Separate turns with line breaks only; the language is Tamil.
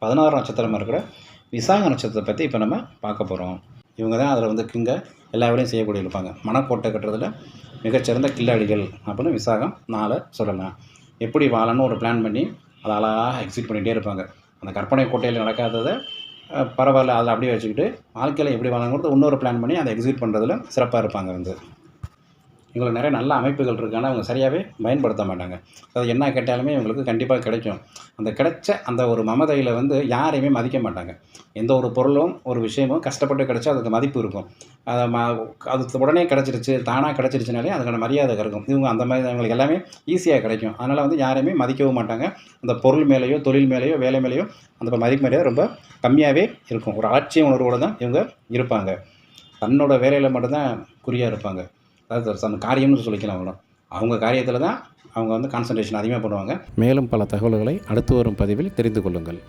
16 நட்சத்திரமாக இருக்கிற விசாக நட்சத்திரத்தை பற்றி இப்போ நம்ம பார்க்க போகிறோம். இவங்க தான் அதில் வந்து கிங்க எல்லா வேலையும் செய்யக்கூடிய இருப்பாங்க. மனக்கோட்டை கட்டுறதுல மிகச்சிறந்த கில்லாடிகள் அப்படின்னு விசாகம் 4 சொல்லலாம். எப்படி வாழணும்னு ஒரு பிளான் பண்ணி அதை அழகாக எக்ஸிக்யூட் பண்ணிகிட்டே இருப்பாங்க. அந்த கற்பனை கோட்டையில் நடக்காததை பரவாயில்ல அதை அப்படியே வச்சுக்கிட்டு வாழ்க்கையில் எப்படி வாழணுங்கிறது இன்னொரு பிளான் பண்ணி அதை எக்ஸிக்யூட் பண்ணுறதுல சிறப்பாக இருப்பாங்க. இவங்களுக்கு நிறைய நல்ல அமைப்புகள் இருக்குது. ஆனால் அவங்க சரியாகவே பயன்படுத்த மாட்டாங்க. அது என்ன கேட்டாலுமே இவங்களுக்கு கண்டிப்பாக கிடைக்கும். அந்த கிடைச்ச அந்த ஒரு மமதையில் வந்து யாரையுமே மதிக்க மாட்டாங்க. எந்த ஒரு பொருளும் ஒரு விஷயமும் கஷ்டப்பட்டு கிடைச்சா அதுக்கு மதிப்பு இருக்கும். அதை அது உடனே கிடச்சிருச்சு, தானாக கிடச்சிருச்சுனாலே அதுக்கான மரியாதை இருக்கும். இவங்க அந்த மாதிரி இவங்களுக்கு எல்லாமே ஈஸியாக கிடைக்கும். அதனால் வந்து யாரையுமே மதிக்கவும் மாட்டாங்க. அந்த பொருள் மேலேயோ தொழில் மேலேயோ வேலை மேலேயோ அந்த மதிப்பு மரியாதை ரொம்ப கம்மியாகவே இருக்கும். ஒரு அலட்சிய உணர்வோடு தான் இவங்க இருப்பாங்க. தன்னோட வேலையில் மட்டும்தான் குறியாக இருப்பாங்க. அதாவது அந்த காரியம்னு சொல்லிக்கலாம். அவங்க காரியத்தில் தான் அவங்க வந்து கான்சன்ட்ரேஷன் அதிகமாக பண்ணுவாங்க. மேலும் பல தகவல்களை அடுத்து வரும் பதிவில் தெரிந்து கொள்ளுங்கள்.